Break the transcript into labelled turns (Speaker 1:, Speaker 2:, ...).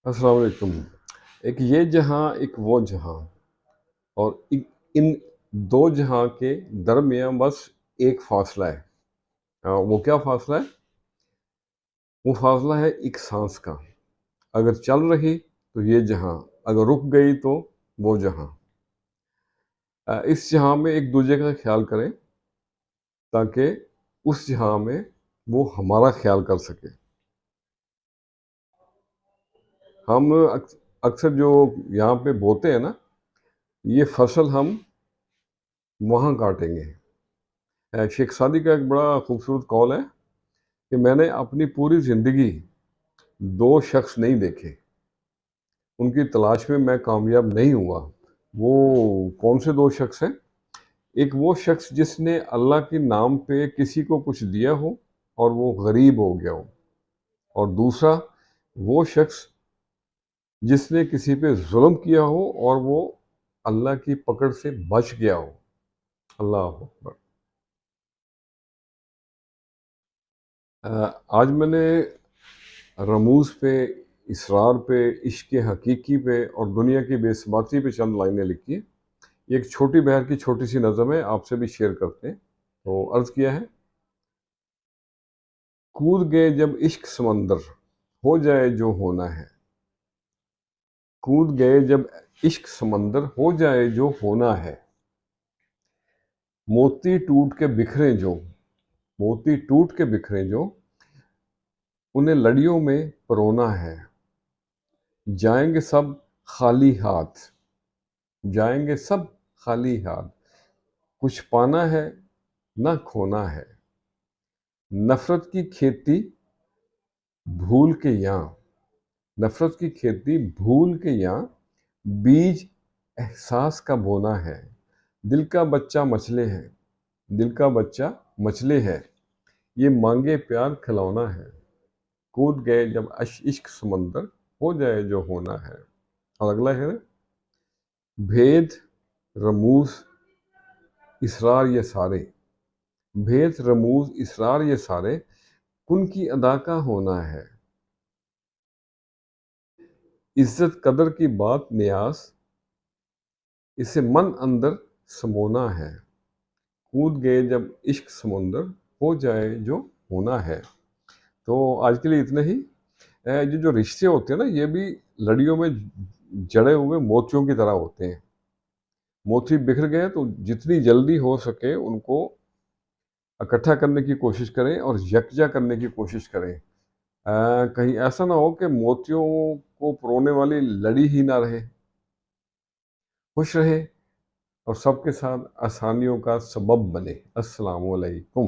Speaker 1: السلام علیکم۔ ایک یہ جہاں ایک وہ جہاں، اور ان دو جہاں کے درمیان بس ایک فاصلہ ہے۔ وہ کیا فاصلہ ہے؟ وہ فاصلہ ہے ایک سانس کا۔ اگر چل رہی تو یہ جہاں، اگر رک گئی تو وہ جہاں۔ اس جہاں میں ایک دوسرے کا خیال کریں تاکہ اس جہاں میں وہ ہمارا خیال کر سکے۔ ہم اکثر جو یہاں پہ بوتے ہیں نا، یہ فصل ہم وہاں کاٹیں گے۔ شیخ سعدی کا ایک بڑا خوبصورت قول ہے کہ میں نے اپنی پوری زندگی دو شخص نہیں دیکھے، ان کی تلاش میں کامیاب نہیں ہوا۔ وہ کون سے دو شخص ہیں؟ ایک وہ شخص جس نے اللہ کے نام پہ کسی کو کچھ دیا ہو اور وہ غریب ہو گیا ہو، اور دوسرا وہ شخص جس نے کسی پہ ظلم کیا ہو اور وہ اللہ کی پکڑ سے بچ گیا ہو۔ اللہ اکبر۔ آج میں نے رموز پہ، اسرار پہ، عشق حقیقی پہ اور دنیا کی بے ثباتی پہ چند لائنیں لکھی ہیں۔ یہ ایک چھوٹی بہر کی چھوٹی سی نظم ہے، آپ سے بھی شیئر کرتے ہیں۔ تو عرض کیا ہے: کود گئے جب عشق سمندر، ہو جائے جو ہونا ہے۔ کود گئے جب عشق سمندر، ہو جائے جو ہونا ہے۔ موتی ٹوٹ کے بکھرے جو، موتی ٹوٹ کے بکھرے جو، انہیں لڑیوں میں پرونا ہے۔ جائیں گے سب خالی ہاتھ، جائیں گے سب خالی ہاتھ۔ کچھ پانا ہے نہ کھونا ہے۔ نفرت کی کھیتی بھول کے یہاں، نفرت کی کھیتی بھول کے یہاں، بیج احساس کا بونا ہے۔ دل کا بچہ مچلے ہے، دل کا بچہ مچلے ہے، یہ مانگے پیار کھلونا ہے۔ کود گئے جب عشق سمندر، ہو جائے جو ہونا ہے۔ اور اگلا ہے: بھید رموز اسرار یہ سارے، بھید رموز اسرار یہ سارے، کن کی ادا کا ہونا ہے۔ عزت قدر کی بات نیاز، اسے من اندر سمونا ہے۔ کود گئے جب عشق سمندر، ہو جائے جو ہونا ہے۔ تو آج کے لیے اتنا ہی۔ یہ جو رشتے ہوتے ہیں نا، یہ بھی لڑیوں میں جڑے ہوئے موتیوں کی طرح ہوتے ہیں۔ موتی بکھر گئے تو جتنی جلدی ہو سکے ان کو اکٹھا کرنے کی کوشش کریں اور یکجا کرنے کی کوشش کریں۔ کہیں ایسا نہ ہو کہ موتیوں کو پرونے والی لڑی ہی نہ رہے۔ خوش رہے اور سب کے ساتھ آسانیوں کا سبب بنے۔ السلام علیکم۔